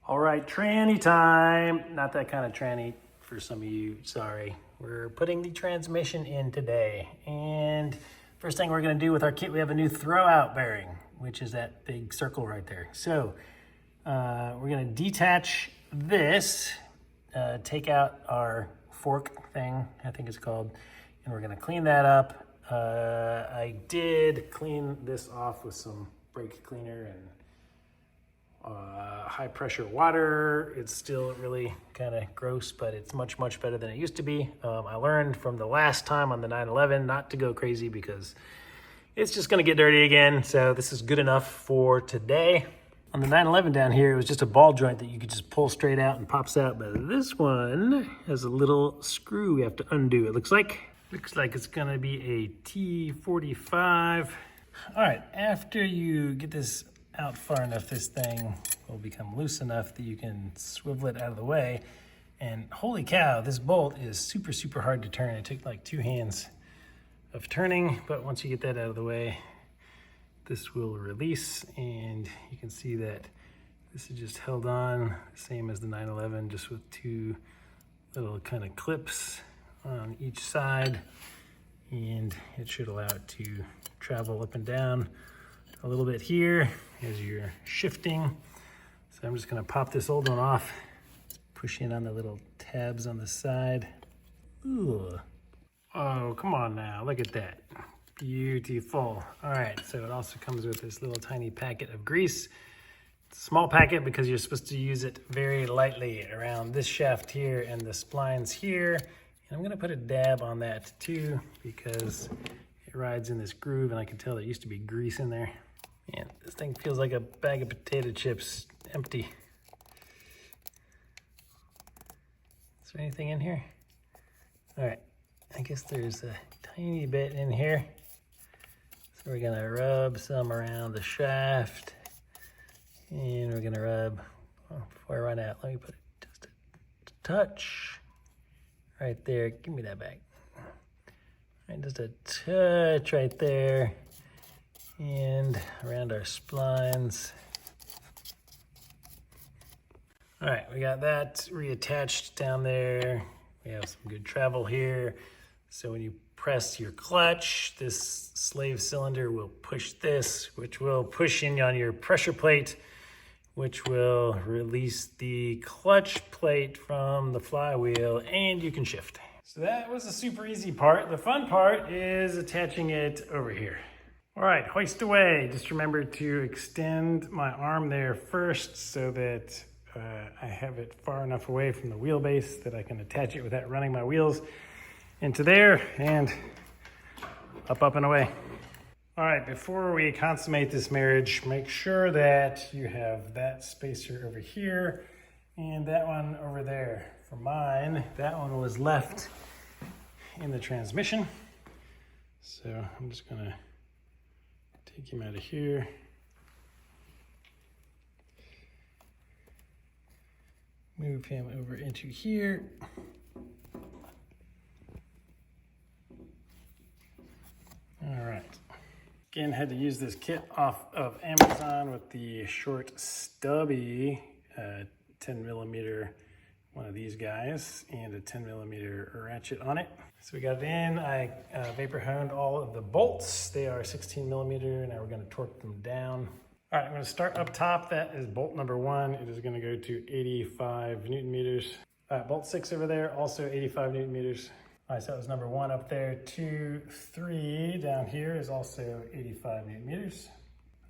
All right, tranny time. Not that kind of tranny for some of you, sorry. We're putting the transmission in today. And first thing we're gonna do with our kit, we have a new throwout bearing, which is that big circle right there. So we're gonna detach this, take out our fork thing, I think it's called, and we're gonna clean that up. I did clean this off with some brake cleaner and high pressure water. It's still really kind of gross, but it's much, much better than it used to be. I learned from the last time on the 911 not to go crazy because it's just gonna get dirty again. So this is good enough for today. On the 911 down here, it was just a ball joint that you could just pull straight out and pops out. But this one has a little screw we have to undo, it looks like. Looks like it's gonna be a T45. All right, after you get this out far enough, this thing will become loose enough that you can swivel it out of the way. And holy cow, this bolt is super, super hard to turn. It took like 2 hands of turning, but once you get that out of the way, this will release, and you can see that this is just held on, same as the 911, just with 2 little kind of clips on each side, and it should allow it to travel up and down a little bit here as you're shifting. So I'm just gonna pop this old one off, push in on the little tabs on the side. Ooh. Oh, come on now, look at that. Beautiful. All right, so it also comes with this little tiny packet of grease. It's a small packet because you're supposed to use it very lightly around this shaft here and the splines here. And I'm gonna put a dab on that too because it rides in this groove and I can tell there used to be grease in there. And this thing feels like a bag of potato chips, empty. Is there anything in here? All right, I guess there's a tiny bit in here. So we're gonna rub some around the shaft, and we're gonna rub, oh, before I run out, let me put it just a touch right there. Give me that back. All right, just a touch right there, and around our splines. All right, we got that reattached down there. We have some good travel here. So when you press your clutch, this slave cylinder will push this, which will push in on your pressure plate, which will release the clutch plate from the flywheel, and you can shift. So that was the super easy part. The fun part is attaching it over here. All right, hoist away. Just remember to extend my arm there first so that I have it far enough away from the wheelbase that I can attach it without running my wheels into there, and up and away. All right, before we consummate this marriage, make sure that you have that spacer over here and that one over there. For mine, that one was left in the transmission. So I'm just gonna take him out of here. Move him over into here. All right. Again, had to use this kit off of Amazon with the short stubby 10 millimeter one of these guys and a 10 millimeter ratchet on it. So we got it in. I vapor honed all of the bolts. They are 16 millimeter. Now we're going to torque them down. All right, I'm going to start up top. That is bolt number 1. It is going to go to 85 Newton meters. Bolt 6 over there, also 85 Newton meters. All right, so that was number 1 up there. 2, 3 down here is also 85 Newton meters.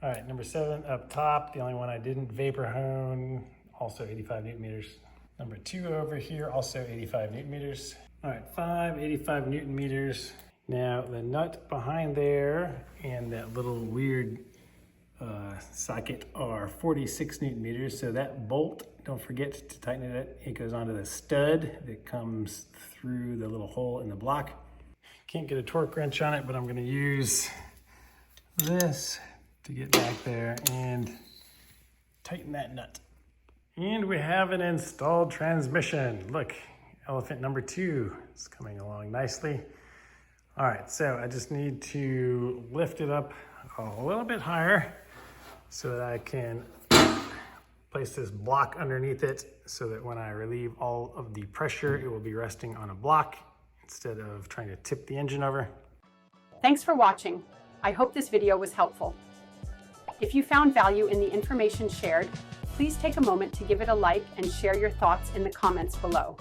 All right, number 7 up top, the only one I didn't vapor hone, also 85 Newton meters. Number 2 over here, also 85 Newton meters. All right, 5, 85 Newton meters. Now the nut behind there and that little weird socket are 46 Newton meters. So that bolt, don't forget to tighten it. It goes onto the stud that comes through the little hole in the block. Can't get a torque wrench on it, but I'm gonna use this to get back there and tighten that nut. And we have an installed transmission. Look, elephant number 2 is coming along nicely. All right, so I just need to lift it up a little bit higher so that I can place this block underneath it so that when I relieve all of the pressure, it will be resting on a block instead of trying to tip the engine over. Thanks for watching. I hope this video was helpful. If you found value in the information shared, please take a moment to give it a like and share your thoughts in the comments below.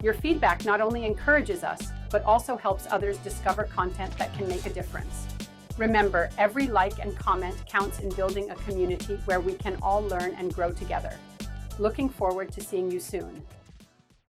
Your feedback not only encourages us, but also helps others discover content that can make a difference. Remember, every like and comment counts in building a community where we can all learn and grow together. Looking forward to seeing you soon.